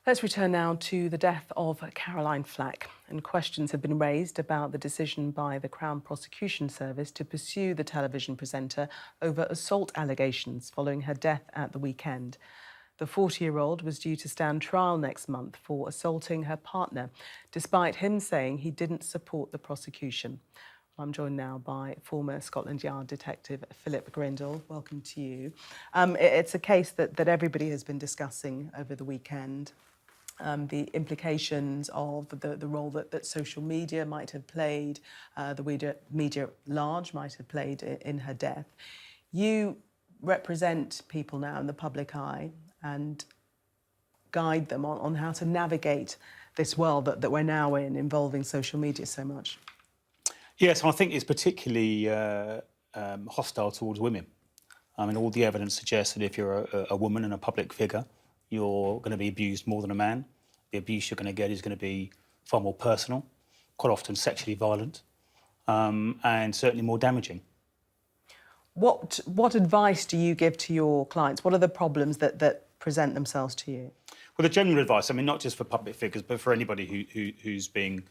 Let's return now to the death of Caroline Flack, and questions have been raised about the decision by the Crown Prosecution Service to pursue the television presenter over assault allegations following her death at the weekend. The 40-year-old was due to stand trial next month for assaulting her partner, despite him saying he didn't support the prosecution. I'm joined now by former Scotland Yard detective Philip Grindle. Welcome to you. It's a case that everybody has been discussing over the weekend. The implications of the role that social media might have played, the media at large might have played in her death. You represent people now in the public eye and guide them on how to navigate this world that we're now in, involving social media so much. Yes, I think it's particularly hostile towards women. I mean, all the evidence suggests that if you're a woman and a public figure, you're going to be abused more than a man. The abuse you're going to get is going to be far more personal, quite often sexually violent, and certainly more damaging. What advice do you give to your clients? What are the problems that present themselves to you? Well, the general advice, I mean, not just for public figures, but for anybody who's being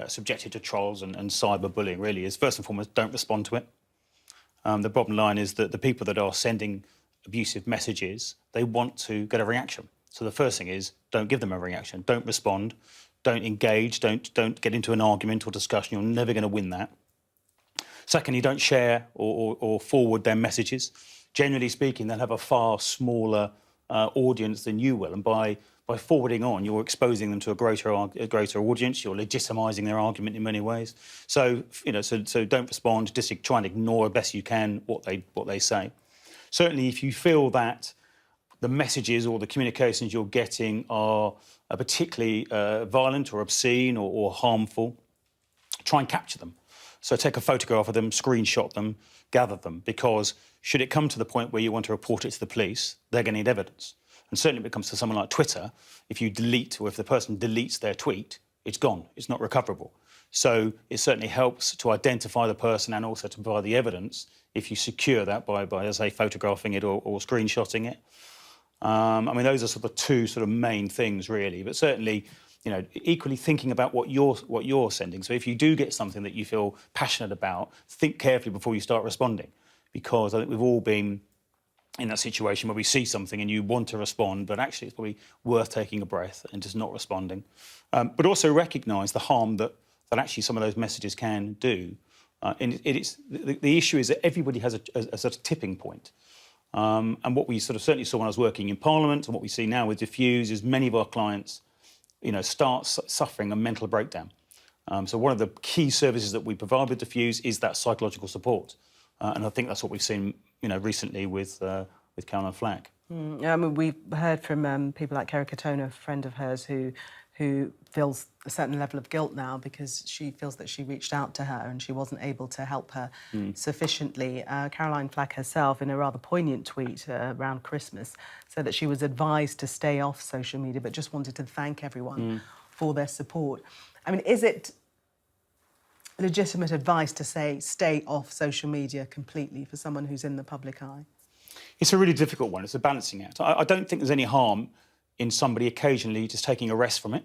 subjected to trolls and cyberbullying, really, is first and foremost, don't respond to it. The bottom line is that the people that are sending abusive messages, they want to get a reaction. So the first thing is, don't give them a reaction. Don't respond. Don't engage. Don't get into an argument or discussion. You're never going to win that. Secondly, don't share or forward their messages. Generally speaking, they'll have a far smaller audience than you will, and by forwarding on, you're exposing them to a greater audience. You're legitimising their argument in many ways. So so don't respond. Just try and ignore as best you can what they say. Certainly, if you feel that the messages or the communications you're getting are particularly violent or obscene or harmful, try and capture them. So take a photograph of them, screenshot them, gather them, because should it come to the point where you want to report it to the police, they're going to need evidence. And certainly when it comes to someone like Twitter, if you delete or if the person deletes their tweet, it's gone. It's not recoverable. So it certainly helps to identify the person and also to provide the evidence if you secure that by as I say, photographing it or screenshotting it. I mean, those are sort of two sort of main things, really. But certainly, equally thinking about what you're sending. So if you do get something that you feel passionate about, think carefully before you start responding, because I think we've all been in that situation where we see something and you want to respond, but actually it's probably worth taking a breath and just not responding. But also recognise the harm that actually some of those messages can do. And the issue is that everybody has a sort of tipping point. And what we sort of certainly saw when I was working in Parliament, and what we see now with Diffuse, is many of our clients, start suffering a mental breakdown. So one of the key services that we provide with Diffuse is that psychological support, and I think that's what we've seen, recently with Caroline Flack. I mean, we've heard from people like Kerry Katona, a friend of hers, who feels a certain level of guilt now because she feels that she reached out to her and she wasn't able to help her sufficiently. Caroline Flack herself, in a rather poignant tweet around Christmas, said that she was advised to stay off social media, but just wanted to thank everyone for their support. I mean, is it legitimate advice to say stay off social media completely for someone who's in the public eye? It's a really difficult one. It's a balancing act. I don't think there's any harm in somebody occasionally just taking a rest from it,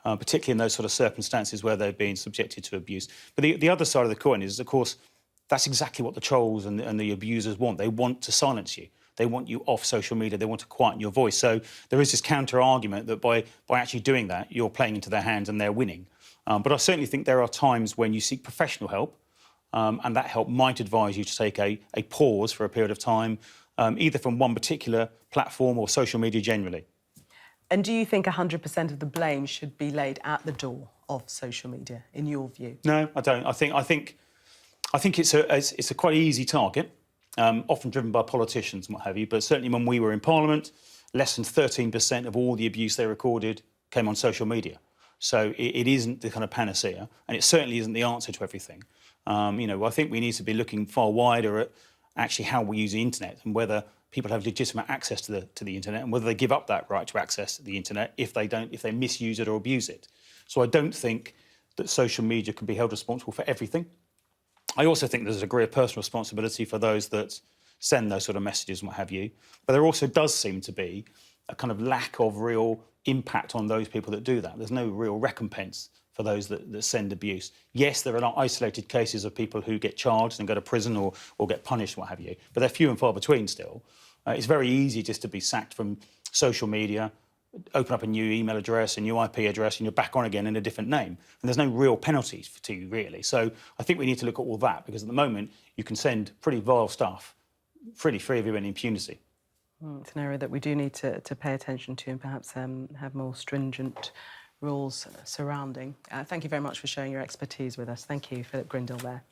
particularly in those sort of circumstances where they've been subjected to abuse. But the other side of the coin is, of course, that's exactly what the trolls and the abusers want. They want to silence you. They want you off social media. They want to quieten your voice. So there is this counter-argument that by actually doing that, you're playing into their hands and they're winning. But I certainly think there are times when you seek professional help, and that help might advise you to take a pause for a period of time, either from one particular platform or social media generally. And do you think 100% of the blame should be laid at the door of social media, in your view? No, I don't. I think it's a quite easy target, often driven by politicians and what have you. But certainly when we were in Parliament, less than 13% of all the abuse they recorded came on social media. So it isn't the kind of panacea, and it certainly isn't the answer to everything. I think we need to be looking far wider at actually how we use the internet and whether people have legitimate access to the internet and whether they give up that right to access the internet if they misuse it or abuse it. So I don't think that social media can be held responsible for everything. I also think there's a degree of personal responsibility for those that send those sort of messages and what have you. But there also does seem to be a kind of lack of real impact on those people that do that. There's no real recompense for those that send abuse. Yes, there are not isolated cases of people who get charged and go to prison or get punished, what have you, but they're few and far between still. It's very easy just to be sacked from social media, open up a new email address, a new IP address, and you're back on again in a different name. And there's no real penalties to you, really. So I think we need to look at all that, because at the moment you can send pretty vile stuff pretty free of any impunity. It's an area that we do need to pay attention to and perhaps have more stringent rules surrounding. Thank you very much for sharing your expertise with us. Thank you, Philip Grindle there.